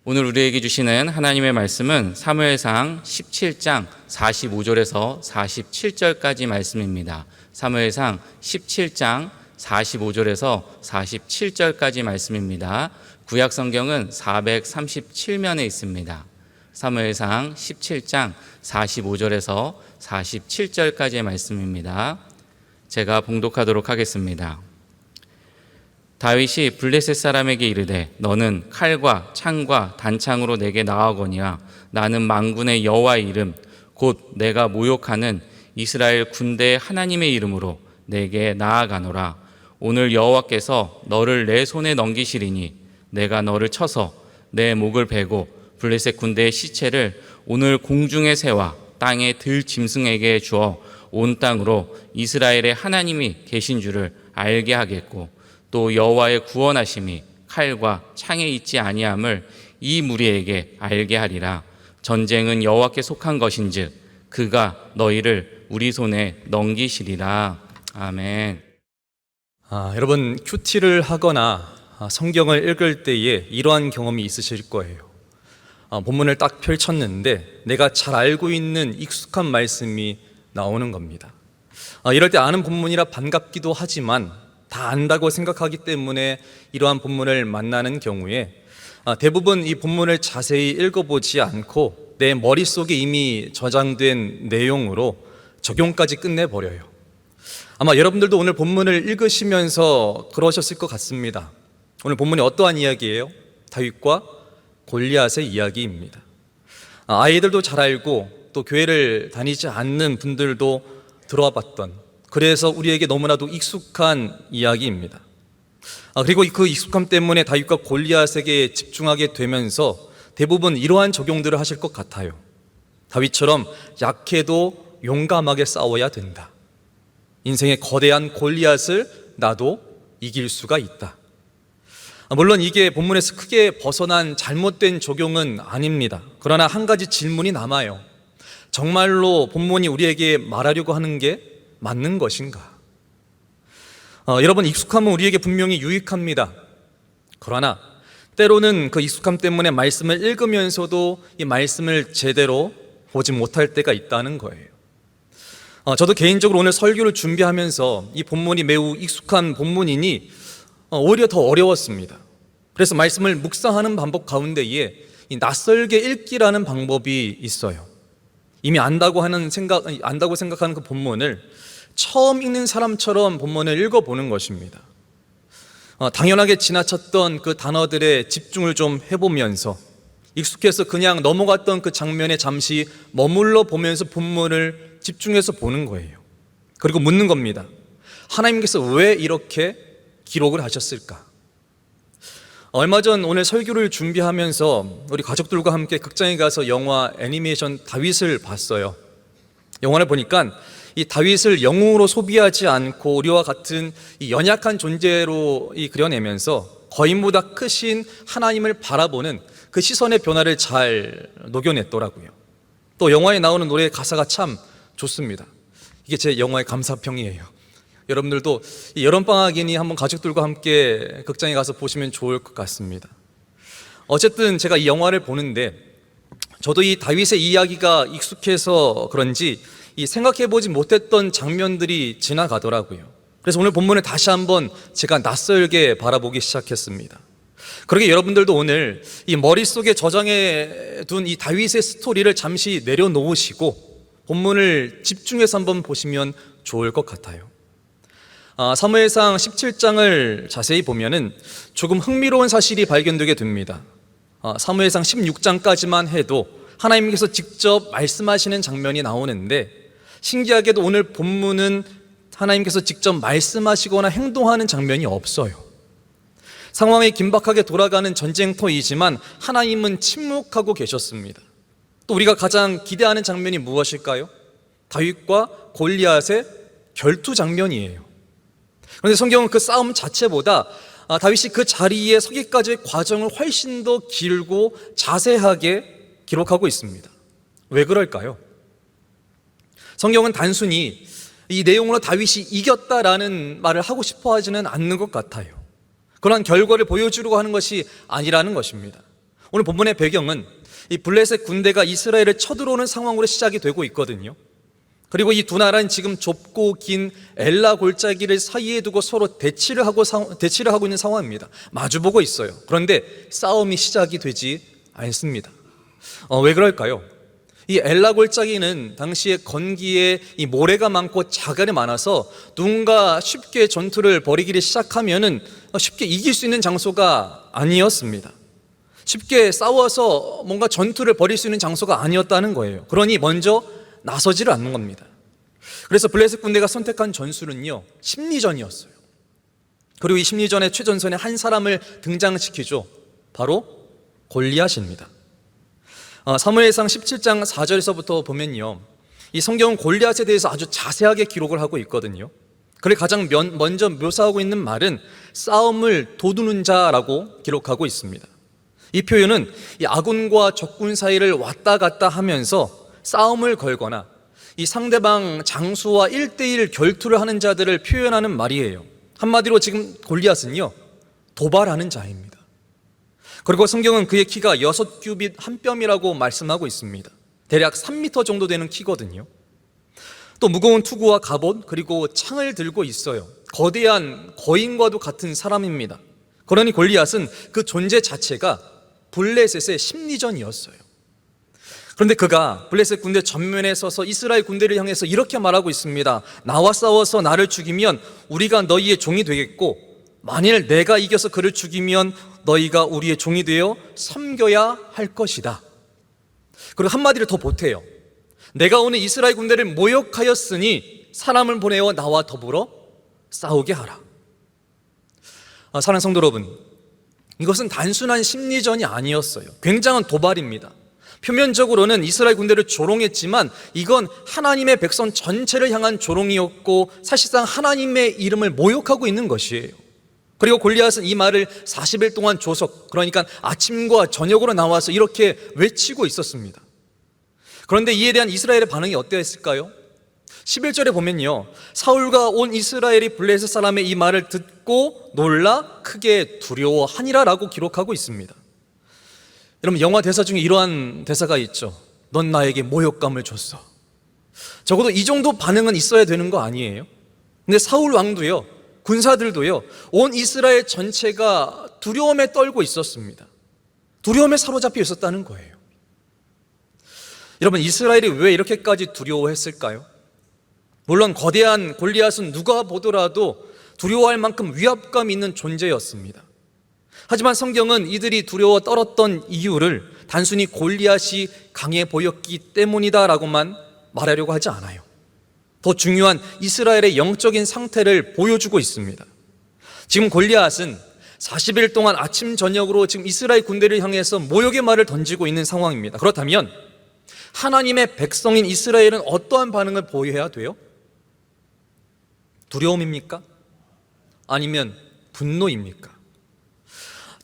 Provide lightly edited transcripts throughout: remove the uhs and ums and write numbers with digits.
오늘 우리에게 주시는 하나님의 말씀은 사무엘상 17장 45절에서 47절까지 말씀입니다. 사무엘상 17장 45절에서 47절까지 말씀입니다. 구약 성경은 437면에 있습니다. 사무엘상 17장 45절에서 47절까지의 말씀입니다. 제가 봉독하도록 하겠습니다. 다윗이 블레셋 사람에게 이르되 너는 칼과 창과 단창으로 내게 나아거니와 나는 만군의 여호와의 이름 곧 내가 모욕하는 이스라엘 군대의 하나님의 이름으로 내게 나아가노라. 오늘 여호와께서 너를 내 손에 넘기시리니 내가 너를 쳐서 내 목을 베고 블레셋 군대의 시체를 오늘 공중의 새와 땅의 들 짐승에게 주어 온 땅으로 이스라엘의 하나님이 계신 줄을 알게 하겠고 또 여호와의 구원하심이 칼과 창에 있지 아니함을 이 무리에게 알게 하리라. 전쟁은 여호와께 속한 것인즉 그가 너희를 우리 손에 넘기시리라. 아멘. 여러분 큐티를 하거나 성경을 읽을 때에 이러한 경험이 있으실 거예요. 본문을 딱 펼쳤는데 내가 잘 알고 있는 익숙한 말씀이 나오는 겁니다. 이럴 때 아는 본문이라 반갑기도 하지만 다 안다고 생각하기 때문에 이러한 본문을 만나는 경우에 대부분 이 본문을 자세히 읽어보지 않고 내 머릿속에 이미 저장된 내용으로 적용까지 끝내버려요. 아마 여러분들도 오늘 본문을 읽으시면서 그러셨을 것 같습니다. 오늘 본문이 어떠한 이야기예요? 다윗과 골리앗의 이야기입니다. 아이들도 잘 알고 또 교회를 다니지 않는 분들도 들어와 봤던, 그래서 우리에게 너무나도 익숙한 이야기입니다. 그리고 그 익숙함 때문에 다윗과 골리앗에게 집중하게 되면서 대부분 이러한 적용들을 하실 것 같아요. 다윗처럼 약해도 용감하게 싸워야 된다. 인생의 거대한 골리앗을 나도 이길 수가 있다. 물론 이게 본문에서 크게 벗어난 잘못된 적용은 아닙니다. 그러나 한 가지 질문이 남아요. 정말로 본문이 우리에게 말하려고 하는 게 맞는 것인가? 여러분, 익숙함은 우리에게 분명히 유익합니다. 그러나 때로는 그 익숙함 때문에 말씀을 읽으면서도 이 말씀을 제대로 보지 못할 때가 있다는 거예요. 저도 개인적으로 오늘 설교를 준비하면서 이 본문이 매우 익숙한 본문이니 오히려 더 어려웠습니다. 그래서 말씀을 묵상하는 방법 가운데에 이 낯설게 읽기라는 방법이 있어요. 이미 안다고 생각하는 그 본문을 처음 읽는 사람처럼 본문을 읽어보는 것입니다. 당연하게 지나쳤던 그 단어들에 집중을 좀 해보면서 익숙해서 그냥 넘어갔던 그 장면에 잠시 머물러 보면서 본문을 집중해서 보는 거예요. 그리고 묻는 겁니다. 하나님께서 왜 이렇게 기록을 하셨을까? 얼마 전 오늘 설교를 준비하면서 우리 가족들과 함께 극장에 가서 영화 애니메이션 다윗을 봤어요. 영화를 보니까 이 다윗을 영웅으로 소비하지 않고 우리와 같은 이 연약한 존재로 그려내면서 거인보다 크신 하나님을 바라보는 그 시선의 변화를 잘 녹여냈더라고요. 또 영화에 나오는 노래의 가사가 참 좋습니다. 이게 제 영화의 감사평이에요. 여러분들도 이 여름방학이니 한번 가족들과 함께 극장에 가서 보시면 좋을 것 같습니다. 어쨌든 제가 이 영화를 보는데 저도 이 다윗의 이야기가 익숙해서 그런지 이 생각해보지 못했던 장면들이 지나가더라고요. 그래서 오늘 본문을 다시 한번 제가 낯설게 바라보기 시작했습니다. 그러게 여러분들도 오늘 이 머릿속에 저장해 둔 이 다윗의 스토리를 잠시 내려놓으시고 본문을 집중해서 한번 보시면 좋을 것 같아요. 사무엘상 17장을 자세히 보면은 조금 흥미로운 사실이 발견되게 됩니다. 사무엘상 16장까지만 해도 하나님께서 직접 말씀하시는 장면이 나오는데 신기하게도 오늘 본문은 하나님께서 직접 말씀하시거나 행동하는 장면이 없어요. 상황이 긴박하게 돌아가는 전쟁터이지만 하나님은 침묵하고 계셨습니다. 또 우리가 가장 기대하는 장면이 무엇일까요? 다윗과 골리앗의 결투 장면이에요. 그런데 성경은 그 싸움 자체보다 다윗이 그 자리에 서기까지의 과정을 훨씬 더 길고 자세하게 기록하고 있습니다. 왜 그럴까요? 성경은 단순히 이 내용으로 다윗이 이겼다라는 말을 하고 싶어 하지는 않는 것 같아요. 그러한 결과를 보여주려고 하는 것이 아니라는 것입니다. 오늘 본문의 배경은 이 블레셋 군대가 이스라엘을 쳐들어오는 상황으로 시작이 되고 있거든요. 그리고 이 두 나라는 지금 좁고 긴 엘라 골짜기를 사이에 두고 서로 대치를 하고 있는 상황입니다. 마주보고 있어요. 그런데 싸움이 시작이 되지 않습니다. 왜 그럴까요? 이 엘라 골짜기는 당시에 건기에 이 모래가 많고 자갈이 많아서 누군가 쉽게 전투를 벌이기를 시작하면은 쉽게 이길 수 있는 장소가 아니었습니다. 쉽게 싸워서 뭔가 전투를 벌일 수 있는 장소가 아니었다는 거예요. 그러니 먼저 나서지를 않는 겁니다. 그래서 블레셋 군대가 선택한 전술은요, 심리전이었어요. 그리고 이 심리전의 최전선에 한 사람을 등장시키죠. 바로 골리앗입니다. 사무엘상 17장 4절에서부터 보면요, 이 성경은 골리앗에 대해서 아주 자세하게 기록을 하고 있거든요. 그리고 가장 먼저 묘사하고 있는 말은 싸움을 도두는 자라고 기록하고 있습니다. 이 표현은 이 아군과 적군 사이를 왔다 갔다 하면서 싸움을 걸거나 이 상대방 장수와 1대1 결투를 하는 자들을 표현하는 말이에요. 한마디로 지금 골리앗은요, 도발하는 자입니다. 그리고 성경은 그의 키가 6규빗 한 뼘이라고 말씀하고 있습니다. 대략 3m 정도 되는 키거든요. 또 무거운 투구와 갑옷 그리고 창을 들고 있어요. 거대한 거인과도 같은 사람입니다. 그러니 골리앗은 그 존재 자체가 블레셋의 심리전이었어요. 그런데 그가 블레셋 군대 전면에 서서 이스라엘 군대를 향해서 이렇게 말하고 있습니다. 나와 싸워서 나를 죽이면 우리가 너희의 종이 되겠고, 만일 내가 이겨서 그를 죽이면 너희가 우리의 종이 되어 섬겨야 할 것이다. 그리고 한마디를 더 보태요. 내가 오늘 이스라엘 군대를 모욕하였으니 사람을 보내어 나와 더불어 싸우게 하라. 사랑하는 성도 여러분, 이것은 단순한 심리전이 아니었어요. 굉장한 도발입니다. 표면적으로는 이스라엘 군대를 조롱했지만 이건 하나님의 백성 전체를 향한 조롱이었고 사실상 하나님의 이름을 모욕하고 있는 것이에요. 그리고 골리앗은 이 말을 40일 동안 조석, 그러니까 아침과 저녁으로 나와서 이렇게 외치고 있었습니다. 그런데 이에 대한 이스라엘의 반응이 어떠했을까요? 11절에 보면요, 사울과 온 이스라엘이 블레셋 사람의 이 말을 듣고 놀라 크게 두려워하니라 라고 기록하고 있습니다. 여러분, 영화 대사 중에 이러한 대사가 있죠. 넌 나에게 모욕감을 줬어. 적어도 이 정도 반응은 있어야 되는 거 아니에요? 근데 사울 왕도요, 군사들도요, 온 이스라엘 전체가 두려움에 떨고 있었습니다. 두려움에 사로잡혀 있었다는 거예요. 여러분, 이스라엘이 왜 이렇게까지 두려워했을까요? 물론 거대한 골리앗은 누가 보더라도 두려워할 만큼 위압감 있는 존재였습니다. 하지만 성경은 이들이 두려워 떨었던 이유를 단순히 골리앗이 강해 보였기 때문이다라고만 말하려고 하지 않아요. 더 중요한 이스라엘의 영적인 상태를 보여주고 있습니다. 지금 골리앗은 40일 동안 아침 저녁으로 지금 이스라엘 군대를 향해서 모욕의 말을 던지고 있는 상황입니다. 그렇다면 하나님의 백성인 이스라엘은 어떠한 반응을 보여야 돼요? 두려움입니까? 아니면 분노입니까?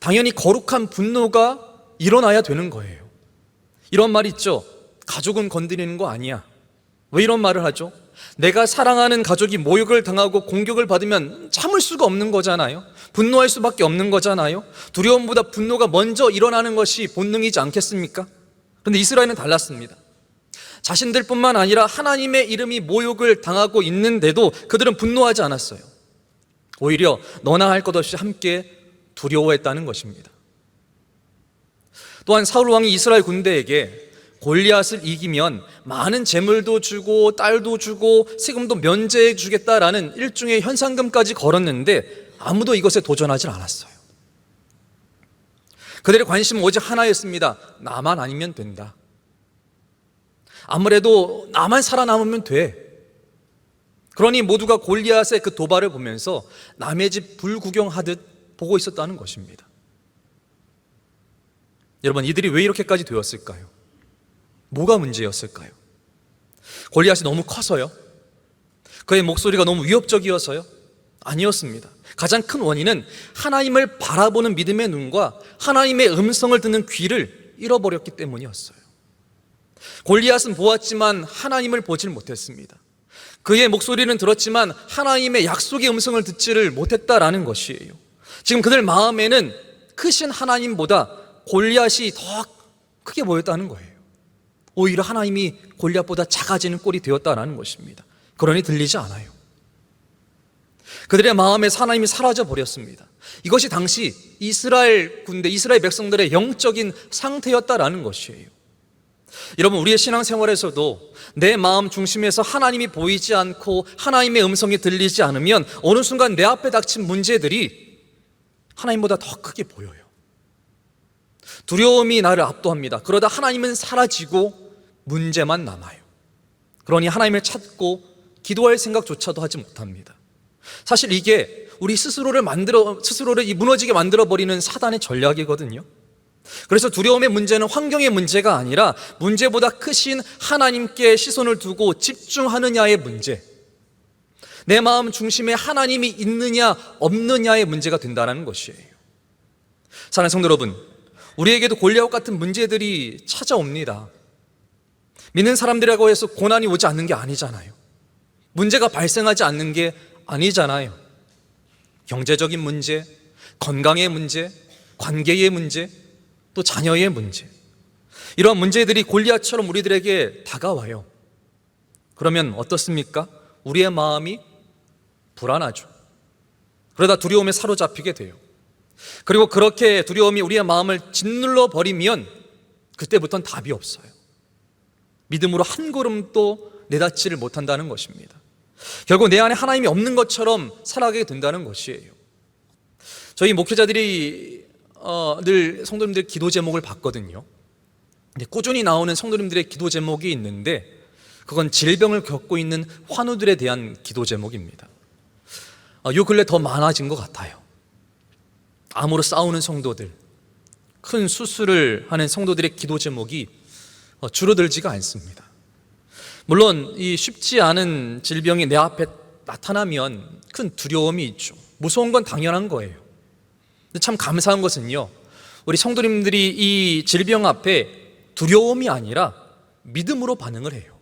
당연히 거룩한 분노가 일어나야 되는 거예요. 이런 말 있죠. 가족은 건드리는 거 아니야. 왜 이런 말을 하죠? 내가 사랑하는 가족이 모욕을 당하고 공격을 받으면 참을 수가 없는 거잖아요. 분노할 수밖에 없는 거잖아요. 두려움보다 분노가 먼저 일어나는 것이 본능이지 않겠습니까? 그런데 이스라엘은 달랐습니다. 자신들뿐만 아니라 하나님의 이름이 모욕을 당하고 있는데도 그들은 분노하지 않았어요. 오히려 너나 할 것 없이 함께 두려워했다는 것입니다. 또한 사울 왕이 이스라엘 군대에게 골리앗을 이기면 많은 재물도 주고 딸도 주고 세금도 면제해 주겠다라는 일종의 현상금까지 걸었는데 아무도 이것에 도전하지 않았어요. 그들의 관심은 오직 하나였습니다. 나만 아니면 된다. 아무래도 나만 살아남으면 돼. 그러니 모두가 골리앗의 그 도발을 보면서 남의 집 불구경하듯 보고 있었다는 것입니다. 여러분, 이들이 왜 이렇게까지 되었을까요? 뭐가 문제였을까요? 골리앗이 너무 커서요? 그의 목소리가 너무 위협적이어서요? 아니었습니다. 가장 큰 원인은 하나님을 바라보는 믿음의 눈과 하나님의 음성을 듣는 귀를 잃어버렸기 때문이었어요. 골리앗은 보았지만 하나님을 보질 못했습니다. 그의 목소리는 들었지만 하나님의 약속의 음성을 듣지를 못했다라는 것이에요. 지금 그들 마음에는 크신 하나님보다 골리앗이 더 크게 보였다는 거예요. 오히려 하나님이 골리앗보다 작아지는 꼴이 되었다는 것입니다. 그러니 들리지 않아요. 그들의 마음에서 하나님이 사라져 버렸습니다. 이것이 당시 이스라엘 군대, 이스라엘 백성들의 영적인 상태였다라는 것이에요. 여러분, 우리의 신앙생활에서도 내 마음 중심에서 하나님이 보이지 않고 하나님의 음성이 들리지 않으면 어느 순간 내 앞에 닥친 문제들이 하나님보다 더 크게 보여요. 두려움이 나를 압도합니다. 그러다 하나님은 사라지고 문제만 남아요. 그러니 하나님을 찾고 기도할 생각조차도 하지 못합니다. 사실 이게 우리 스스로를 이 무너지게 만들어버리는 사단의 전략이거든요. 그래서 두려움의 문제는 환경의 문제가 아니라 문제보다 크신 하나님께 시선을 두고 집중하느냐의 문제, 내 마음 중심에 하나님이 있느냐 없느냐의 문제가 된다는 것이에요. 사랑하는 성도 여러분, 우리에게도 골리앗 같은 문제들이 찾아옵니다. 믿는 사람들이라고 해서 고난이 오지 않는 게 아니잖아요. 문제가 발생하지 않는 게 아니잖아요. 경제적인 문제, 건강의 문제, 관계의 문제, 또 자녀의 문제, 이런 문제들이 골리앗처럼 우리들에게 다가와요. 그러면 어떻습니까? 우리의 마음이 불안하죠. 그러다 두려움에 사로잡히게 돼요. 그리고 그렇게 두려움이 우리의 마음을 짓눌러 버리면 그때부터는 답이 없어요. 믿음으로 한 걸음도 내닫지를 못한다는 것입니다. 결국 내 안에 하나님이 없는 것처럼 살아가게 된다는 것이에요. 저희 목회자들이 늘 성도님들의 기도 제목을 봤거든요. 꾸준히 나오는 성도님들의 기도 제목이 있는데 그건 질병을 겪고 있는 환우들에 대한 기도 제목입니다. 요 근래 더 많아진 것 같아요. 암으로 싸우는 성도들, 큰 수술을 하는 성도들의 기도 제목이 줄어들지가 않습니다. 물론 이 쉽지 않은 질병이 내 앞에 나타나면 큰 두려움이 있죠. 무서운 건 당연한 거예요. 근데 참 감사한 것은요, 우리 성도님들이 이 질병 앞에 두려움이 아니라 믿음으로 반응을 해요.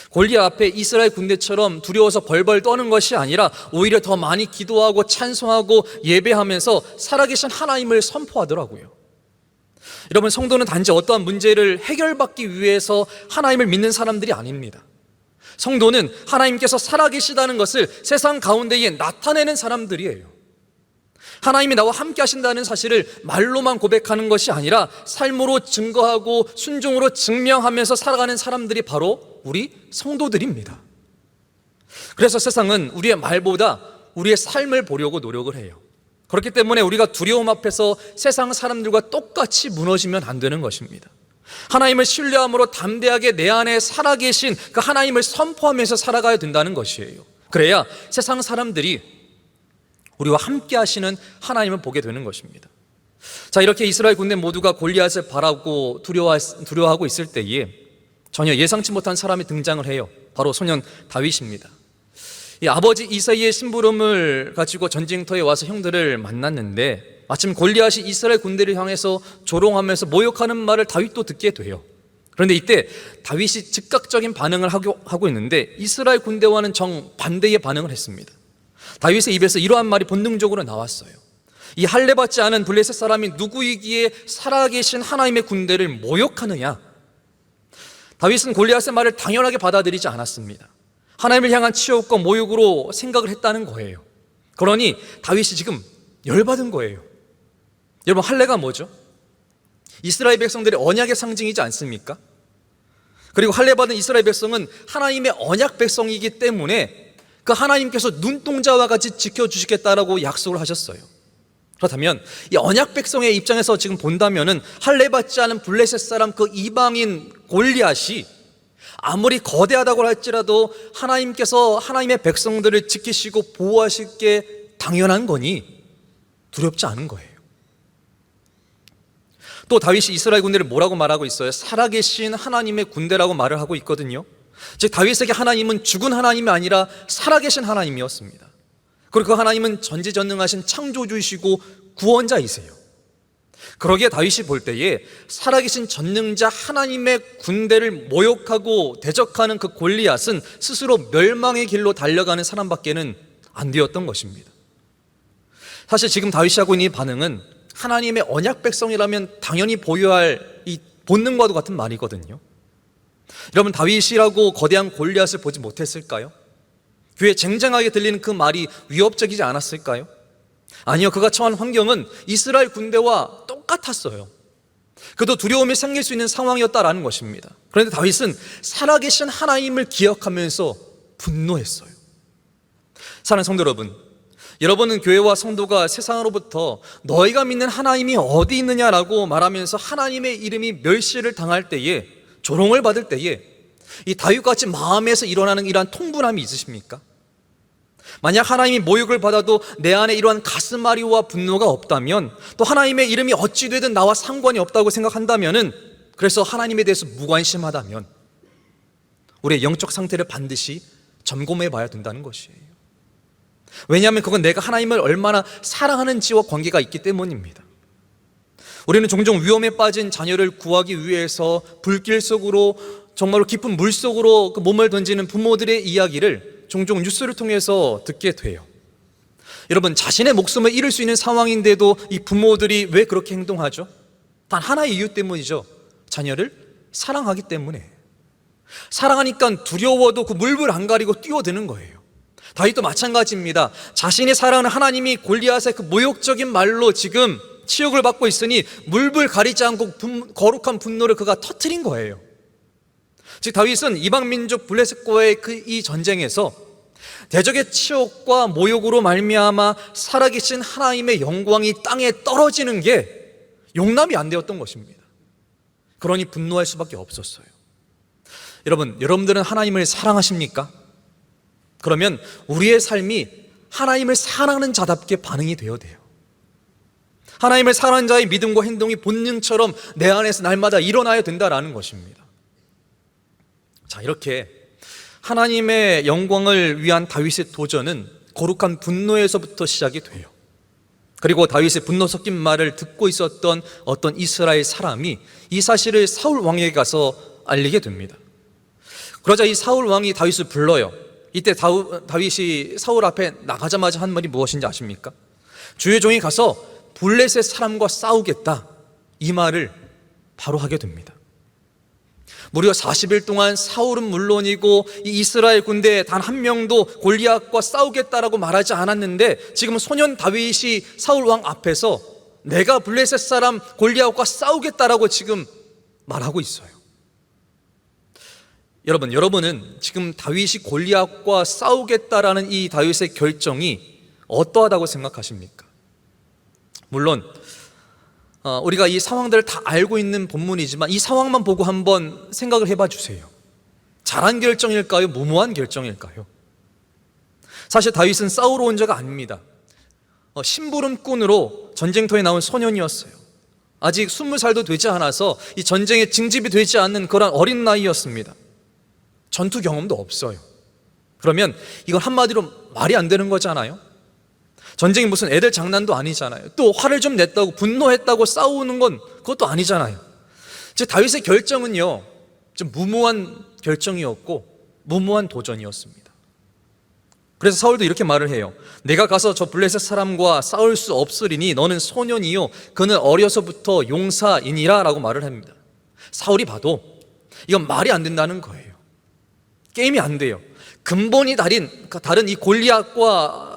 골리앗 앞에 이스라엘 군대처럼 두려워서 벌벌 떠는 것이 아니라 오히려 더 많이 기도하고 찬송하고 예배하면서 살아계신 하나님을 선포하더라고요. 여러분, 성도는 단지 어떠한 문제를 해결받기 위해서 하나님을 믿는 사람들이 아닙니다. 성도는 하나님께서 살아계시다는 것을 세상 가운데에 나타내는 사람들이에요. 하나님이 나와 함께 하신다는 사실을 말로만 고백하는 것이 아니라 삶으로 증거하고 순종으로 증명하면서 살아가는 사람들이 바로 우리 성도들입니다. 그래서 세상은 우리의 말보다 우리의 삶을 보려고 노력을 해요. 그렇기 때문에 우리가 두려움 앞에서 세상 사람들과 똑같이 무너지면 안 되는 것입니다. 하나님을 신뢰함으로 담대하게 내 안에 살아계신 그 하나님을 선포하면서 살아가야 된다는 것이에요. 그래야 세상 사람들이 우리와 함께 하시는 하나님을 보게 되는 것입니다. 자, 이렇게 이스라엘 군대 모두가 골리앗을 바라고 두려워하고 있을 때에 전혀 예상치 못한 사람이 등장을 해요. 바로 소년 다윗입니다. 이 아버지 이사이의 심부름을 가지고 전쟁터에 와서 형들을 만났는데 마침 골리앗이 이스라엘 군대를 향해서 조롱하면서 모욕하는 말을 다윗도 듣게 돼요. 그런데 이때 다윗이 즉각적인 반응을 하고 있는데 이스라엘 군대와는 정반대의 반응을 했습니다. 다윗의 입에서 이러한 말이 본능적으로 나왔어요. 이 할례받지 않은 블레셋 사람이 누구이기에 살아계신 하나님의 군대를 모욕하느냐? 다윗은 골리앗의 말을 당연하게 받아들이지 않았습니다. 하나님을 향한 치욕과 모욕으로 생각을 했다는 거예요. 그러니 다윗이 지금 열받은 거예요. 여러분, 할례가 뭐죠? 이스라엘 백성들의 언약의 상징이지 않습니까? 그리고 할례받은 이스라엘 백성은 하나님의 언약 백성이기 때문에 그 하나님께서 눈동자와 같이 지켜주시겠다라고 약속을 하셨어요. 그렇다면 이 언약 백성의 입장에서 지금 본다면은 할례받지 않은 블레셋 사람 그 이방인 골리앗이 아무리 거대하다고 할지라도 하나님께서 하나님의 백성들을 지키시고 보호하실 게 당연한 거니 두렵지 않은 거예요. 또 다윗이 이스라엘 군대를 뭐라고 말하고 있어요? 살아계신 하나님의 군대라고 말을 하고 있거든요. 즉 다윗에게 하나님은 죽은 하나님이 아니라 살아계신 하나님이었습니다. 그리고 그 하나님은 전지전능하신 창조주이시고 구원자이세요. 그러기에 다윗이 볼 때에 살아계신 전능자 하나님의 군대를 모욕하고 대적하는 그 골리앗은 스스로 멸망의 길로 달려가는 사람밖에는 안 되었던 것입니다. 사실 지금 다윗이 하고 있는 이 반응은 하나님의 언약 백성이라면 당연히 보여야 할 이 본능과도 같은 말이거든요. 여러분, 다윗이라고 거대한 골리앗을 보지 못했을까요? 귀에 쟁쟁하게 들리는 그 말이 위협적이지 않았을까요? 아니요, 그가 처한 환경은 이스라엘 군대와 똑같았어요. 그도 두려움이 생길 수 있는 상황이었다라는 것입니다. 그런데 다윗은 살아계신 하나님을 기억하면서 분노했어요. 사랑하는 성도 여러분, 여러분은 교회와 성도가 세상으로부터 너희가 믿는 하나님이 어디 있느냐라고 말하면서 하나님의 이름이 멸시를 당할 때에, 조롱을 받을 때에 이 다윗같이 마음에서 일어나는 이러한 통분함이 있으십니까? 만약 하나님이 모욕을 받아도 내 안에 이러한 가슴앓이와 분노가 없다면, 또 하나님의 이름이 어찌 되든 나와 상관이 없다고 생각한다면은, 그래서 하나님에 대해서 무관심하다면 우리의 영적 상태를 반드시 점검해 봐야 된다는 것이에요. 왜냐하면 그건 내가 하나님을 얼마나 사랑하는지와 관계가 있기 때문입니다. 우리는 종종 위험에 빠진 자녀를 구하기 위해서 불길 속으로, 정말로 깊은 물 속으로 그 몸을 던지는 부모들의 이야기를 종종 뉴스를 통해서 듣게 돼요. 여러분, 자신의 목숨을 잃을 수 있는 상황인데도 이 부모들이 왜 그렇게 행동하죠? 단 하나의 이유 때문이죠. 자녀를 사랑하기 때문에. 사랑하니까 두려워도 그 물불 안 가리고 뛰어드는 거예요. 다윗도 마찬가지입니다. 자신이 사랑하는 하나님이 골리앗의 그 모욕적인 말로 지금 치욕을 받고 있으니 물불 가리지 않고 거룩한 분노를 그가 터뜨린 거예요. 즉 다윗은 이방 민족 블레셋과의 이 전쟁에서 대적의 치욕과 모욕으로 말미암아 살아계신 하나님의 영광이 땅에 떨어지는 게 용납이 안 되었던 것입니다. 그러니 분노할 수밖에 없었어요. 여러분들은 하나님을 사랑하십니까? 그러면 우리의 삶이 하나님을 사랑하는 자답게 반응이 되어야 돼요. 하나님을 사랑하는 자의 믿음과 행동이 본능처럼 내 안에서 날마다 일어나야 된다라는 것입니다. 자, 이렇게 하나님의 영광을 위한 다윗의 도전은 거룩한 분노에서부터 시작이 돼요. 그리고 다윗의 분노 섞인 말을 듣고 있었던 어떤 이스라엘 사람이 이 사실을 사울 왕에게 가서 알리게 됩니다. 그러자 이 사울 왕이 다윗을 불러요. 이때 다윗이 사울 앞에 나가자마자 한 말이 무엇인지 아십니까? 주의 종이 가서 블레셋 사람과 싸우겠다, 이 말을 바로 하게 됩니다. 무려 40일 동안 사울은 물론이고 이 이스라엘 군대 단 한 명도 골리앗과 싸우겠다라고 말하지 않았는데, 지금 소년 다윗이 사울 왕 앞에서 내가 블레셋 사람 골리앗과 싸우겠다라고 지금 말하고 있어요. 여러분은 지금 다윗이 골리앗과 싸우겠다라는 이 다윗의 결정이 어떠하다고 생각하십니까? 물론 우리가 이 상황들을 다 알고 있는 본문이지만 이 상황만 보고 한번 생각을 해봐 주세요. 잘한 결정일까요? 무모한 결정일까요? 사실 다윗은 싸우러 온 자가 아닙니다. 심부름꾼으로 전쟁터에 나온 소년이었어요. 아직 20살도 되지 않아서 이 전쟁에 징집이 되지 않는 그런 어린 나이였습니다. 전투 경험도 없어요. 그러면 이건 한마디로 말이 안 되는 거잖아요. 전쟁이 무슨 애들 장난도 아니잖아요. 또 화를 좀 냈다고, 분노했다고 싸우는 건 그것도 아니잖아요. 즉 다윗의 결정은요, 좀 무모한 결정이었고 무모한 도전이었습니다. 그래서 사울도 이렇게 말을 해요. 내가 가서 저 블레셋 사람과 싸울 수 없으리니 너는 소년이요 그는 어려서부터 용사이니라 라고 말을 합니다. 사울이 봐도 이건 말이 안 된다는 거예요. 게임이 안 돼요. 근본이 다른 이 골리앗과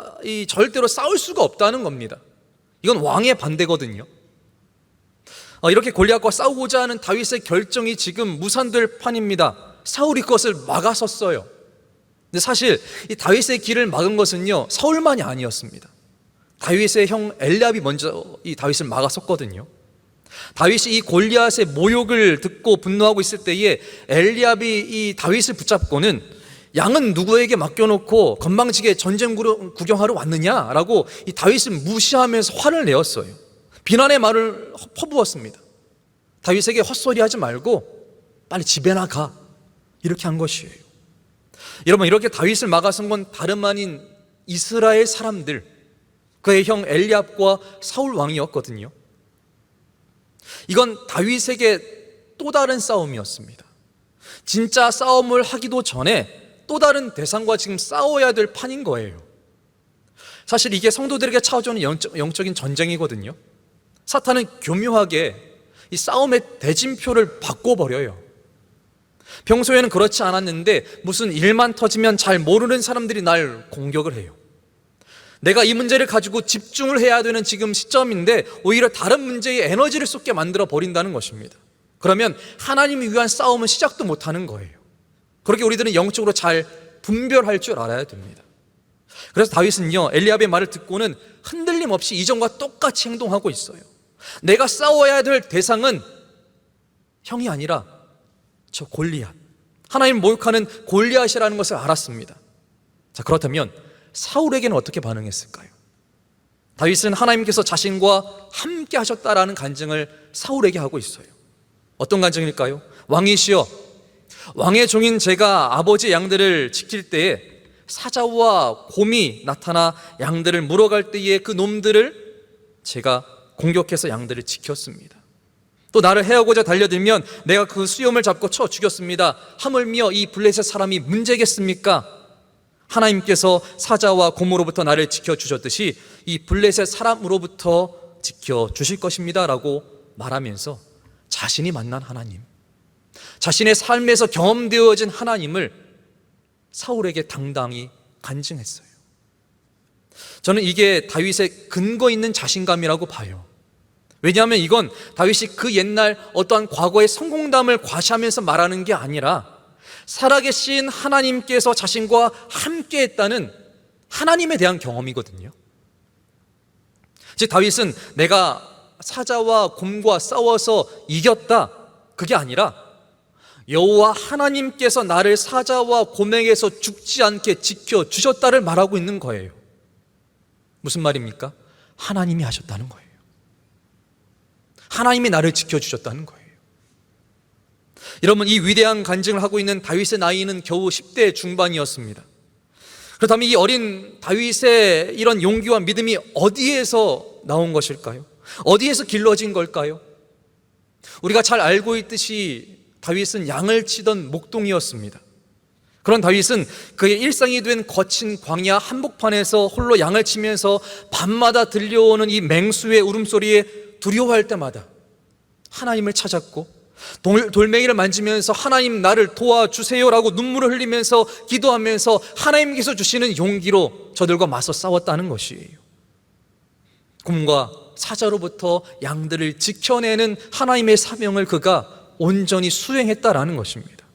절대로 싸울 수가 없다는 겁니다. 이건 왕의 반대거든요. 이렇게 골리앗과 싸우고자 하는 다윗의 결정이 지금 무산될 판입니다. 사울이 그것을 막아섰어요. 근데 사실 이 다윗의 길을 막은 것은요, 사울만이 아니었습니다. 다윗의 형 엘리압이 먼저 이 다윗을 막아섰거든요. 다윗이 이 골리앗의 모욕을 듣고 분노하고 있을 때에 엘리압이 이 다윗을 붙잡고는 양은 누구에게 맡겨놓고 건방지게 전쟁 구경하러 왔느냐라고 이 다윗을 무시하면서 화를 내었어요. 비난의 말을 퍼부었습니다. 다윗에게 헛소리하지 말고 빨리 집에 나가, 이렇게 한 것이에요. 여러분, 이렇게 다윗을 막아선 건 다름 아닌 이스라엘 사람들, 그의 형 엘리압과 사울 왕이었거든요. 이건 다윗에게 또 다른 싸움이었습니다. 진짜 싸움을 하기도 전에 또 다른 대상과 지금 싸워야 될 판인 거예요. 사실 이게 성도들에게 찾아오는 영적인 전쟁이거든요. 사탄은 교묘하게 이 싸움의 대진표를 바꿔버려요. 평소에는 그렇지 않았는데 무슨 일만 터지면 잘 모르는 사람들이 날 공격을 해요. 내가 이 문제를 가지고 집중을 해야 되는 지금 시점인데 오히려 다른 문제에 에너지를 쏟게 만들어 버린다는 것입니다. 그러면 하나님을 위한 싸움은 시작도 못하는 거예요. 그렇게 우리들은 영적으로 잘 분별할 줄 알아야 됩니다. 그래서 다윗은요, 엘리압의 말을 듣고는 흔들림 없이 이전과 똑같이 행동하고 있어요. 내가 싸워야 될 대상은 형이 아니라 저 골리앗, 하나님을 모욕하는 골리앗이라는 것을 알았습니다. 자, 그렇다면 사울에게는 어떻게 반응했을까요? 다윗은 하나님께서 자신과 함께 하셨다라는 간증을 사울에게 하고 있어요. 어떤 간증일까요? 왕이시여, 왕의 종인 제가 아버지의 양들을 지킬 때에 사자와 곰이 나타나 양들을 물어갈 때에 그 놈들을 제가 공격해서 양들을 지켰습니다. 또 나를 해하고자 달려들면 내가 그 수염을 잡고 쳐 죽였습니다. 하물며 이 블레셋 사람이 문제겠습니까? 하나님께서 사자와 곰으로부터 나를 지켜주셨듯이 이 블레셋 사람으로부터 지켜주실 것입니다 라고 말하면서 자신이 만난 하나님, 자신의 삶에서 경험되어진 하나님을 사울에게 당당히 간증했어요. 저는 이게 다윗의 근거 있는 자신감이라고 봐요. 왜냐하면 이건 다윗이 그 옛날 어떠한 과거의 성공담을 과시하면서 말하는 게 아니라 살아계신 하나님께서 자신과 함께 했다는 하나님에 대한 경험이거든요. 즉 다윗은 내가 사자와 곰과 싸워서 이겼다, 그게 아니라 여호와 하나님께서 나를 사자와 곰에게서 죽지 않게 지켜주셨다를 말하고 있는 거예요. 무슨 말입니까? 하나님이 하셨다는 거예요. 하나님이 나를 지켜주셨다는 거예요. 여러분, 이 위대한 간증을 하고 있는 다윗의 나이는 겨우 10대 중반이었습니다. 그렇다면 이 어린 다윗의 이런 용기와 믿음이 어디에서 나온 것일까요? 어디에서 길러진 걸까요? 우리가 잘 알고 있듯이 다윗은 양을 치던 목동이었습니다. 그런 다윗은 그의 일상이 된 거친 광야 한복판에서 홀로 양을 치면서 밤마다 들려오는 이 맹수의 울음소리에 두려워할 때마다 하나님을 찾았고, 돌멩이를 만지면서 하나님 나를 도와주세요라고 눈물을 흘리면서 기도하면서 하나님께서 주시는 용기로 저들과 맞서 싸웠다는 것이에요. 곰과 사자로부터 양들을 지켜내는 하나님의 사명을 그가 온전히 수행했다라는 것입니다.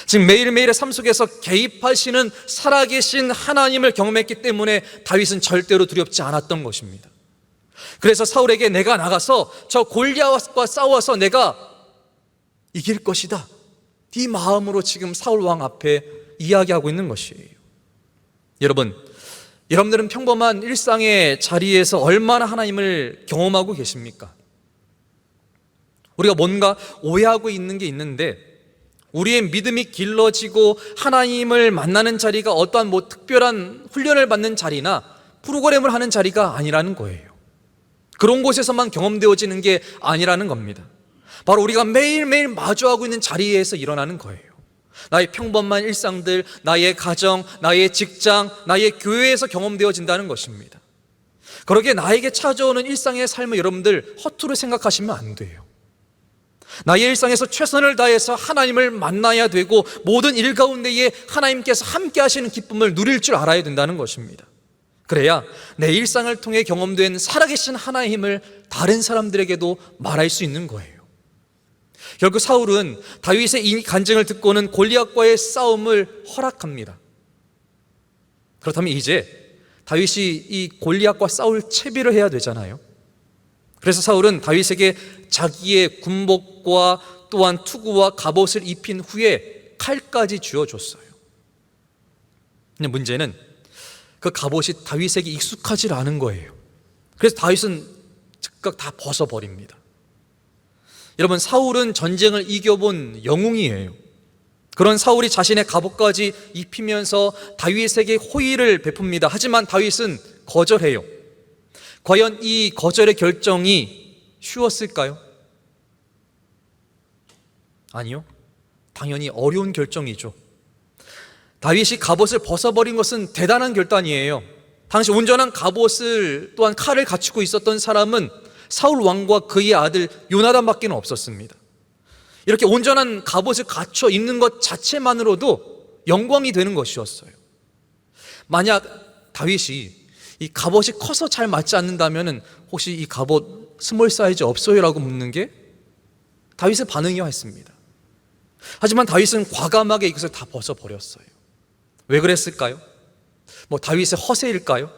즉 매일매일의 삶 속에서 개입하시는 살아계신 하나님을 경험했기 때문에 다윗은 절대로 두렵지 않았던 것입니다. 그래서 사울에게 내가 나가서 저 골리앗과 싸워서 내가 이길 것이다, 이 마음으로 지금 사울 왕 앞에 이야기하고 있는 것이에요. 여러분들은 평범한 일상의 자리에서 얼마나 하나님을 경험하고 계십니까? 우리가 뭔가 오해하고 있는 게 있는데, 우리의 믿음이 길러지고 하나님을 만나는 자리가 어떠한 특별한 훈련을 받는 자리나 프로그램을 하는 자리가 아니라는 거예요. 그런 곳에서만 경험되어지는 게 아니라는 겁니다. 바로 우리가 매일매일 마주하고 있는 자리에서 일어나는 거예요. 나의 평범한 일상들, 나의 가정, 나의 직장, 나의 교회에서 경험되어진다는 것입니다. 그러기에 나에게 찾아오는 일상의 삶을 여러분들 허투루 생각하시면 안 돼요. 나의 일상에서 최선을 다해서 하나님을 만나야 되고, 모든 일 가운데에 하나님께서 함께 하시는 기쁨을 누릴 줄 알아야 된다는 것입니다. 그래야 내 일상을 통해 경험된 살아계신 하나님을 다른 사람들에게도 말할 수 있는 거예요. 결국 사울은 다윗의 이 간증을 듣고는 골리앗과의 싸움을 허락합니다. 그렇다면 이제 다윗이 이 골리앗과 싸울 채비를 해야 되잖아요. 그래서 사울은 다윗에게 자기의 군복과 또한 투구와 갑옷을 입힌 후에 칼까지 쥐어줬어요. 근데 문제는 그 갑옷이 다윗에게 익숙하지 않은 거예요. 그래서 다윗은 즉각 다 벗어버립니다. 여러분, 사울은 전쟁을 이겨본 영웅이에요. 그런 사울이 자신의 갑옷까지 입히면서 다윗에게 호의를 베풉니다. 하지만 다윗은 거절해요. 과연 이 거절의 결정이 쉬웠을까요? 아니요. 당연히 어려운 결정이죠. 다윗이 갑옷을 벗어버린 것은 대단한 결단이에요. 당시 온전한 갑옷을 또한 칼을 갖추고 있었던 사람은 사울 왕과 그의 아들 요나단밖에 없었습니다. 이렇게 온전한 갑옷을 갖춰 입는 것 자체만으로도 영광이 되는 것이었어요. 만약 다윗이 이 갑옷이 커서 잘 맞지 않는다면 혹시 이 갑옷 스몰 사이즈 없어요? 라고 묻는 게 다윗의 반응이었습니다. 하지만 다윗은 과감하게 이것을 다 벗어버렸어요. 왜 그랬을까요? 다윗의 허세일까요?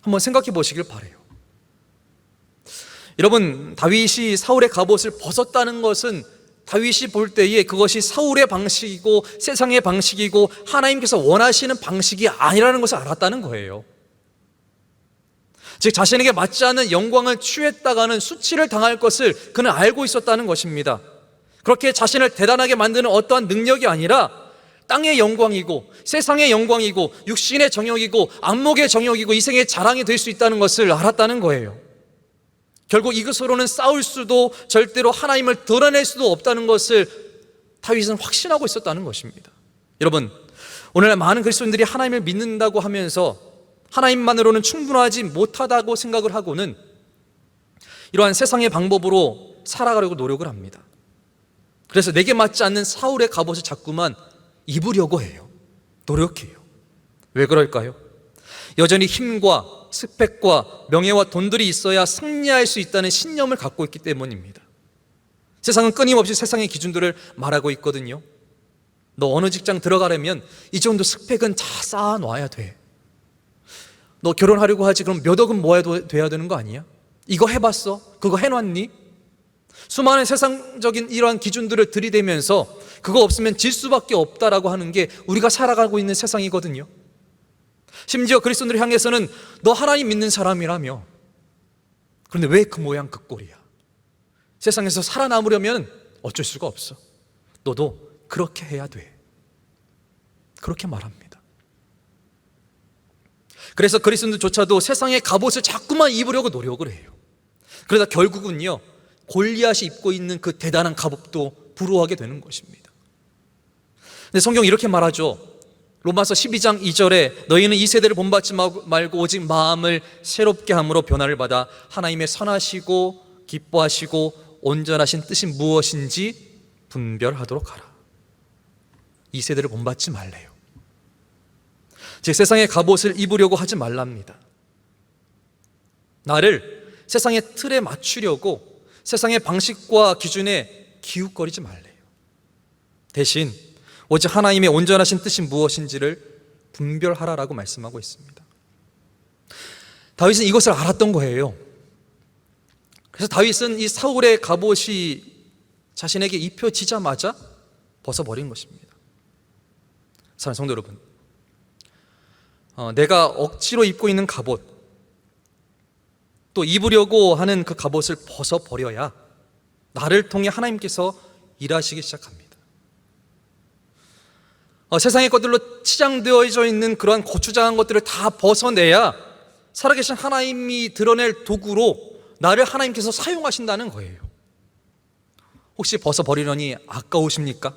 한번 생각해 보시길 바라요. 여러분, 다윗이 사울의 갑옷을 벗었다는 것은 다윗이 볼 때에 그것이 사울의 방식이고 세상의 방식이고 하나님께서 원하시는 방식이 아니라는 것을 알았다는 거예요. 즉 자신에게 맞지 않는 영광을 취했다가는 수치를 당할 것을 그는 알고 있었다는 것입니다. 그렇게 자신을 대단하게 만드는 어떠한 능력이 아니라 땅의 영광이고 세상의 영광이고 육신의 정욕이고 안목의 정욕이고 이생의 자랑이 될 수 있다는 것을 알았다는 거예요. 결국 이것으로는 싸울 수도 절대로 하나님을 드러낼 수도 없다는 것을 다윗은 확신하고 있었다는 것입니다. 여러분, 오늘날 많은 그리스도인들이 하나님을 믿는다고 하면서 하나님만으로는 충분하지 못하다고 생각을 하고는 이러한 세상의 방법으로 살아가려고 노력을 합니다. 그래서 내게 맞지 않는 사울의 갑옷을 자꾸만 입으려고 해요. 노력해요. 왜 그럴까요? 여전히 힘과 스펙과 명예와 돈들이 있어야 승리할 수 있다는 신념을 갖고 있기 때문입니다. 세상은 끊임없이 세상의 기준들을 말하고 있거든요. 너 어느 직장 들어가려면 이 정도 스펙은 다 쌓아놔야 돼. 너 결혼하려고 하지 그럼 몇 억은 모아야 돼야 되는 거 아니야? 이거 해봤어? 그거 해놨니? 수많은 세상적인 이러한 기준들을 들이대면서 그거 없으면 질 수밖에 없다라고 하는 게 우리가 살아가고 있는 세상이거든요. 심지어 그리스도인들을 향해서는 너 하나님 믿는 사람이라며, 그런데 왜 그 모양 그 꼴이야? 세상에서 살아남으려면 어쩔 수가 없어. 너도 그렇게 해야 돼. 그렇게 말합니다. 그래서 그리스도인들조차도 세상의 갑옷을 자꾸만 입으려고 노력을 해요. 그러다 결국은요, 골리앗이 입고 있는 그 대단한 갑옷도 부러워하게 되는 것입니다. 근데 성경이 이렇게 말하죠. 로마서 12장 2절에 너희는 이 세대를 본받지 말고 오직 마음을 새롭게 함으로 변화를 받아 하나님의 선하시고 기뻐하시고 온전하신 뜻이 무엇인지 분별하도록 하라. 이 세대를 본받지 말래요. 즉 세상의 갑옷을 입으려고 하지 말랍니다. 나를 세상의 틀에 맞추려고 세상의 방식과 기준에 기웃거리지 말래요. 대신 오직 하나님의 온전하신 뜻이 무엇인지를 분별하라라고 말씀하고 있습니다. 다윗은 이것을 알았던 거예요. 그래서 다윗은 이 사울의 갑옷이 자신에게 입혀지자마자 벗어버린 것입니다. 사랑하는 성도 여러분, 내가 억지로 입고 있는 갑옷, 또 입으려고 하는 그 갑옷을 벗어버려야 나를 통해 하나님께서 일하시기 시작합니다. 세상의 것들로 치장되어져 있는 그러한 고추장한 것들을 다 벗어내야 살아계신 하나님이 드러낼 도구로 나를 하나님께서 사용하신다는 거예요. 혹시 벗어버리려니 아까우십니까?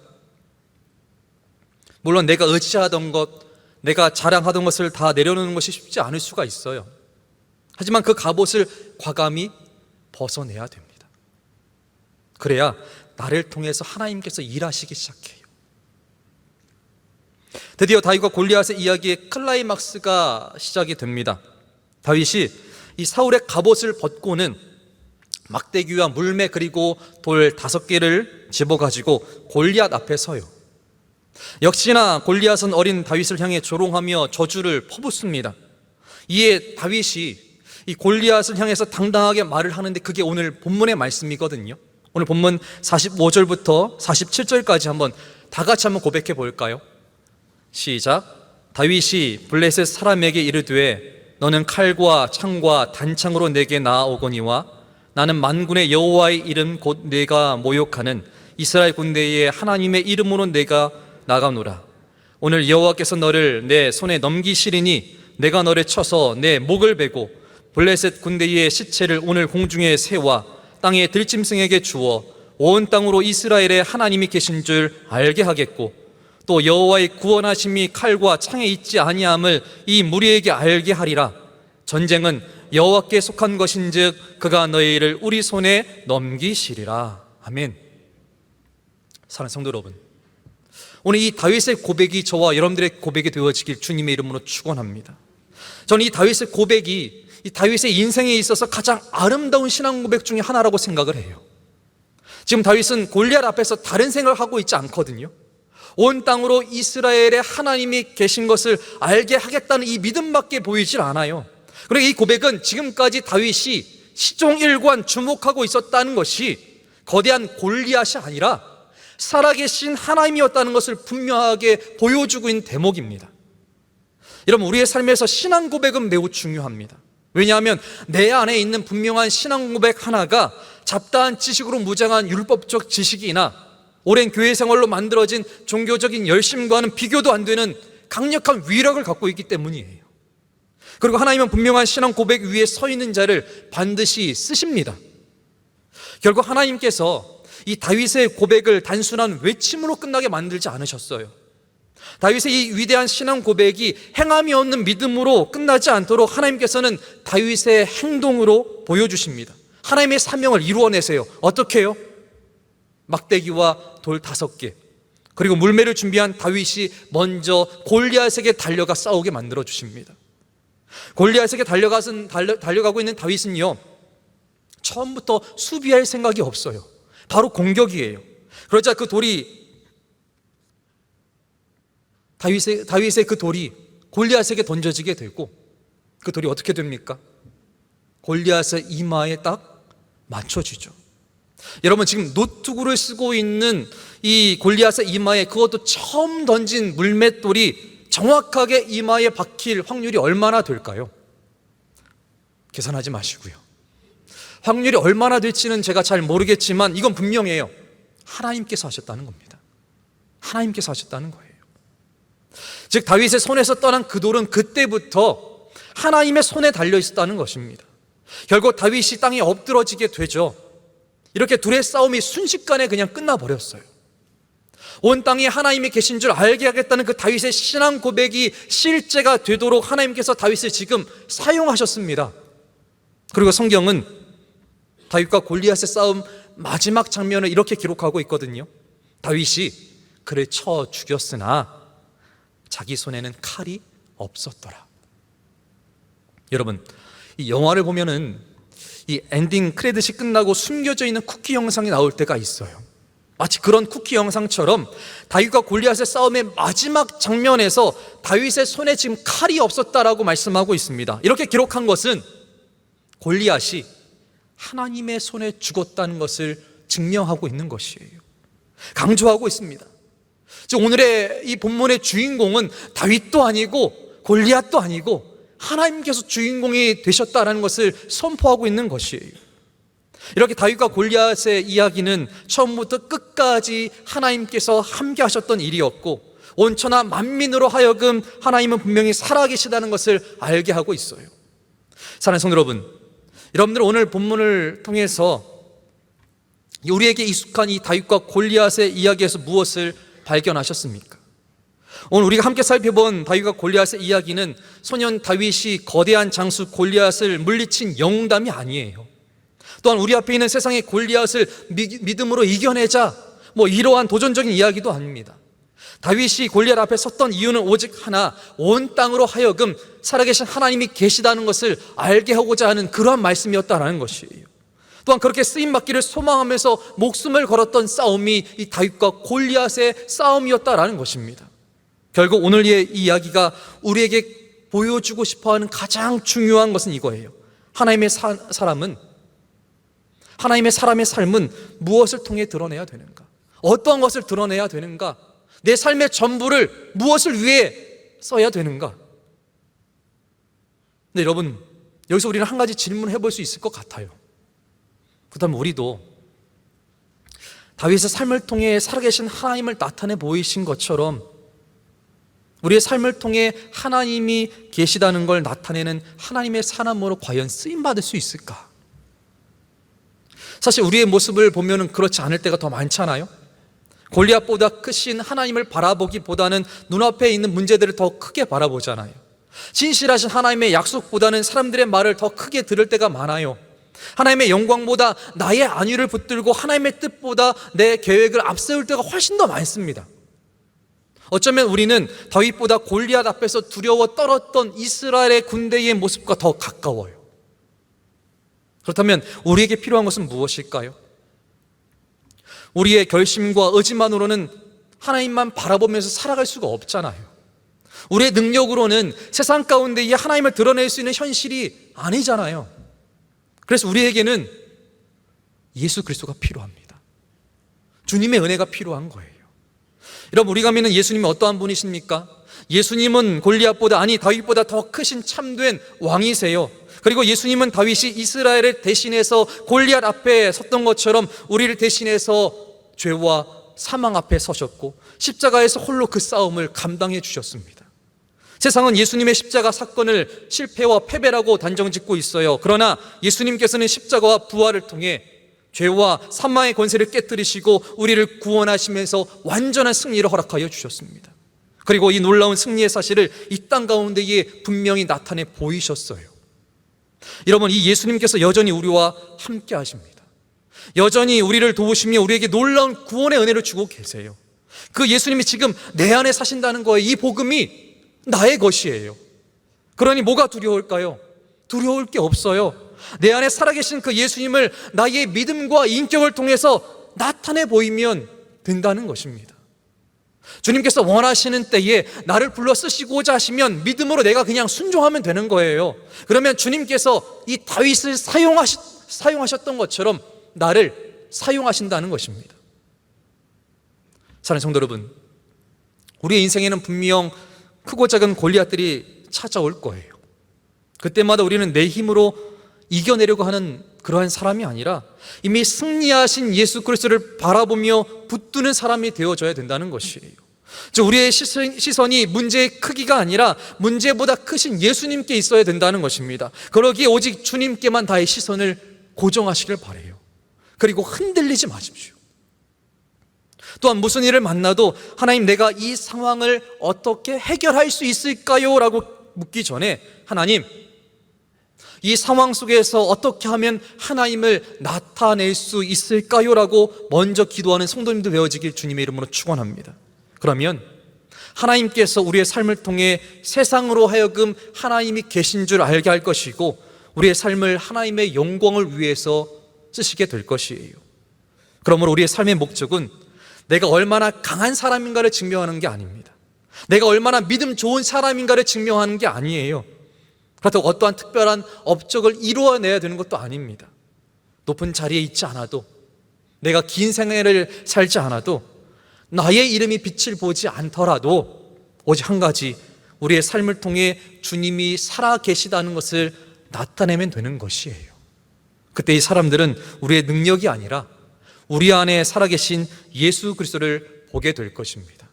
물론 내가 의지하던 것, 내가 자랑하던 것을 다 내려놓는 것이 쉽지 않을 수가 있어요. 하지만 그 갑옷을 과감히 벗어내야 됩니다. 그래야 나를 통해서 하나님께서 일하시기 시작해요. 드디어 다윗과 골리앗의 이야기의 클라이막스가 시작이 됩니다. 다윗이 이 사울의 갑옷을 벗고는 막대기와 물매 그리고 돌 5개를 집어가지고 골리앗 앞에 서요. 역시나 골리앗은 어린 다윗을 향해 조롱하며 저주를 퍼붓습니다. 이에 다윗이 이 골리앗을 향해서 당당하게 말을 하는데 그게 오늘 본문의 말씀이거든요. 오늘 본문 45절부터 47절까지 한번 다 같이 한번 고백해 볼까요? 시작. 다윗이 블레셋 사람에게 이르되 너는 칼과 창과 단창으로 내게 나아오거니와 나는 만군의 여호와의 이름 곧 내가 모욕하는 이스라엘 군대의 하나님의 이름으로 내가 나가노라. 오늘 여호와께서 너를 내 손에 넘기시리니 내가 너를 쳐서 내 목을 베고 블레셋 군대의 시체를 오늘 공중에 세워 땅의 들짐승에게 주어 온 땅으로 이스라엘의 하나님이 계신 줄 알게 하겠고 또 여호와의 구원하심이 칼과 창에 있지 아니함을 이 무리에게 알게 하리라. 전쟁은 여호와께 속한 것인즉 그가 너희를 우리 손에 넘기시리라. 아멘. 사랑하는 성도 여러분, 오늘 이 다윗의 고백이 저와 여러분들의 고백이 되어지길 주님의 이름으로 축원합니다. 저는 이 다윗의 고백이 이 다윗의 인생에 있어서 가장 아름다운 신앙 고백 중에 하나라고 생각을 해요. 지금 다윗은 골리앗 앞에서 다른 생각을 하고 있지 않거든요. 온 땅으로 이스라엘의 하나님이 계신 것을 알게 하겠다는 이 믿음밖에 보이질 않아요. 그리고 이 고백은 지금까지 다윗이 시종일관 주목하고 있었다는 것이 거대한 골리앗이 아니라 살아계신 하나님이었다는 것을 분명하게 보여주고 있는 대목입니다. 여러분, 우리의 삶에서 신앙 고백은 매우 중요합니다. 왜냐하면 내 안에 있는 분명한 신앙 고백 하나가 잡다한 지식으로 무장한 율법적 지식이나 오랜 교회 생활로 만들어진 종교적인 열심과는 비교도 안 되는 강력한 위력을 갖고 있기 때문이에요. 그리고 하나님은 분명한 신앙 고백 위에 서 있는 자를 반드시 쓰십니다. 결국 하나님께서 이 다윗의 고백을 단순한 외침으로 끝나게 만들지 않으셨어요. 다윗의 이 위대한 신앙 고백이 행함이 없는 믿음으로 끝나지 않도록 하나님께서는 다윗의 행동으로 보여주십니다. 하나님의 사명을 이루어내세요. 어떻게 해요? 막대기와 돌 5개, 그리고 물매를 준비한 다윗이 먼저 골리앗에게 달려가 싸우게 만들어 주십니다. 골리앗에게 달려가고 있는 다윗은요, 처음부터 수비할 생각이 없어요. 바로 공격이에요. 그러자 그 돌이 다윗의 그 돌이 골리앗에게 던져지게 되고, 그 돌이 어떻게 됩니까? 골리앗의 이마에 딱 맞춰지죠. 여러분, 지금 노트구를 쓰고 있는 이 골리앗의 이마에 그것도 처음 던진 물맷돌이 정확하게 이마에 박힐 확률이 얼마나 될까요? 계산하지 마시고요. 확률이 얼마나 될지는 제가 잘 모르겠지만 이건 분명해요. 하나님께서 하셨다는 겁니다. 하나님께서 하셨다는 거예요. 즉 다윗의 손에서 떠난 그 돌은 그때부터 하나님의 손에 달려 있었다는 것입니다. 결국 다윗이 땅에 엎드러지게 되죠. 이렇게 둘의 싸움이 순식간에 그냥 끝나버렸어요. 온 땅에 하나님이 계신 줄 알게 하겠다는 그 다윗의 신앙 고백이 실제가 되도록 하나님께서 다윗을 지금 사용하셨습니다. 그리고 성경은 다윗과 골리앗의 싸움 마지막 장면을 이렇게 기록하고 있거든요. 다윗이 그를 쳐 죽였으나 자기 손에는 칼이 없었더라. 여러분, 이 영화를 보면은 이 엔딩 크레딧이 끝나고 숨겨져 있는 쿠키 영상이 나올 때가 있어요. 마치 그런 쿠키 영상처럼 다윗과 골리앗의 싸움의 마지막 장면에서 다윗의 손에 지금 칼이 없었다라고 말씀하고 있습니다. 이렇게 기록한 것은 골리앗이 하나님의 손에 죽었다는 것을 증명하고 있는 것이에요. 강조하고 있습니다. 즉 오늘의 이 본문의 주인공은 다윗도 아니고 골리앗도 아니고 하나님께서 주인공이 되셨다는 것을 선포하고 있는 것이에요. 이렇게 다윗과 골리앗의 이야기는 처음부터 끝까지 하나님께서 함께 하셨던 일이었고 온천하 만민으로 하여금 하나님은 분명히 살아계시다는 것을 알게 하고 있어요. 사랑하는 성도 여러분, 여러분들 오늘 본문을 통해서 우리에게 익숙한 이 다윗과 골리앗의 이야기에서 무엇을 발견하셨습니까? 오늘 우리가 함께 살펴본 다윗과 골리앗의 이야기는 소년 다윗이 거대한 장수 골리앗을 물리친 영웅담이 아니에요. 또한 우리 앞에 있는 세상의 골리앗을 믿음으로 이겨내자 이러한 도전적인 이야기도 아닙니다. 다윗이 골리앗 앞에 섰던 이유는 오직 하나, 온 땅으로 하여금 살아계신 하나님이 계시다는 것을 알게 하고자 하는 그러한 말씀이었다는 것이에요. 또한 그렇게 쓰임받기를 소망하면서 목숨을 걸었던 싸움이 이 다윗과 골리앗의 싸움이었다는 것입니다. 결국 오늘의 이 이야기가 우리에게 보여주고 싶어하는 가장 중요한 것은 이거예요. 하나님의 사람의 삶은 무엇을 통해 드러내야 되는가? 어떤 것을 드러내야 되는가? 내 삶의 전부를 무엇을 위해 써야 되는가? 근데 여러분, 여기서 우리는 한 가지 질문을 해볼 수 있을 것 같아요. 그렇다면 우리도 다윗의 삶을 통해 살아계신 하나님을 나타내 보이신 것처럼 우리의 삶을 통해 하나님이 계시다는 걸 나타내는 하나님의 사람으로 과연 쓰임받을 수 있을까? 사실 우리의 모습을 보면 그렇지 않을 때가 더 많잖아요. 골리앗보다 크신 하나님을 바라보기보다는 눈앞에 있는 문제들을 더 크게 바라보잖아요. 진실하신 하나님의 약속보다는 사람들의 말을 더 크게 들을 때가 많아요. 하나님의 영광보다 나의 안위를 붙들고 하나님의 뜻보다 내 계획을 앞세울 때가 훨씬 더 많습니다. 어쩌면 우리는 다윗보다 골리앗 앞에서 두려워 떨었던 이스라엘의 군대의 모습과 더 가까워요. 그렇다면 우리에게 필요한 것은 무엇일까요? 우리의 결심과 의지만으로는 하나님만 바라보면서 살아갈 수가 없잖아요. 우리의 능력으로는 세상 가운데 이 하나님을 드러낼 수 있는 현실이 아니잖아요. 그래서 우리에게는 예수 그리스도가 필요합니다. 주님의 은혜가 필요한 거예요. 여러분, 우리가 믿는 예수님이 어떠한 분이십니까? 예수님은 골리앗보다, 아니 다윗보다 더 크신 참된 왕이세요. 그리고 예수님은 다윗이 이스라엘을 대신해서 골리앗 앞에 섰던 것처럼 우리를 대신해서 죄와 사망 앞에 서셨고 십자가에서 홀로 그 싸움을 감당해 주셨습니다. 세상은 예수님의 십자가 사건을 실패와 패배라고 단정짓고 있어요. 그러나 예수님께서는 십자가와 부활을 통해 죄와 사망의 권세를 깨뜨리시고 우리를 구원하시면서 완전한 승리를 허락하여 주셨습니다. 그리고 이 놀라운 승리의 사실을 이 땅 가운데에 분명히 나타내 보이셨어요. 여러분, 이 예수님께서 여전히 우리와 함께 하십니다. 여전히 우리를 도우시며 우리에게 놀라운 구원의 은혜를 주고 계세요. 그 예수님이 지금 내 안에 사신다는 거예요. 이 복음이 나의 것이에요. 그러니 뭐가 두려울까요? 두려울 게 없어요. 내 안에 살아계신 그 예수님을 나의 믿음과 인격을 통해서 나타내 보이면 된다는 것입니다. 주님께서 원하시는 때에 나를 불러 쓰시고자 하시면 믿음으로 내가 그냥 순종하면 되는 거예요. 그러면 주님께서 이 다윗을 사용하셨던 것처럼 나를 사용하신다는 것입니다. 사랑하는 성도 여러분, 우리의 인생에는 분명 크고 작은 골리앗들이 찾아올 거예요. 그때마다 우리는 내 힘으로 이겨내려고 하는 그러한 사람이 아니라 이미 승리하신 예수 그리스도를 바라보며 붙드는 사람이 되어져야 된다는 것이에요. 즉, 우리의 시선이 문제의 크기가 아니라 문제보다 크신 예수님께 있어야 된다는 것입니다. 그러기에 오직 주님께만 다의 시선을 고정하시길 바라요. 그리고 흔들리지 마십시오. 또한 무슨 일을 만나도 하나님, 내가 이 상황을 어떻게 해결할 수 있을까요? 라고 묻기 전에 하나님, 이 상황 속에서 어떻게 하면 하나님을 나타낼 수 있을까요? 라고 먼저 기도하는 성도님들 되어지길 주님의 이름으로 축원합니다. 그러면 하나님께서 우리의 삶을 통해 세상으로 하여금 하나님이 계신 줄 알게 할 것이고 우리의 삶을 하나님의 영광을 위해서 쓰시게 될 것이에요. 그러므로 우리의 삶의 목적은 내가 얼마나 강한 사람인가를 증명하는 게 아닙니다. 내가 얼마나 믿음 좋은 사람인가를 증명하는 게 아니에요. 그렇다고 어떠한 특별한 업적을 이루어내야 되는 것도 아닙니다. 높은 자리에 있지 않아도, 내가 긴 생애를 살지 않아도, 나의 이름이 빛을 보지 않더라도 오직 한 가지, 우리의 삶을 통해 주님이 살아계시다는 것을 나타내면 되는 것이에요. 그때 이 사람들은 우리의 능력이 아니라 우리 안에 살아계신 예수 그리스도를 보게 될 것입니다.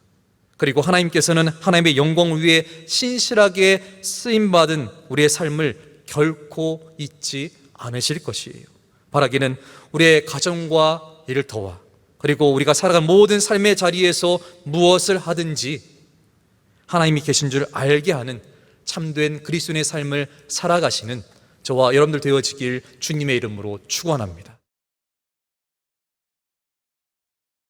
그리고 하나님께서는 하나님의 영광을 위해 신실하게 쓰임받은 우리의 삶을 결코 잊지 않으실 것이에요. 바라기는 우리의 가정과 일터와 그리고 우리가 살아간 모든 삶의 자리에서 무엇을 하든지 하나님이 계신 줄 알게 하는 참된 그리스도인의 삶을 살아가시는 저와 여러분들 되어지길 주님의 이름으로 축원합니다.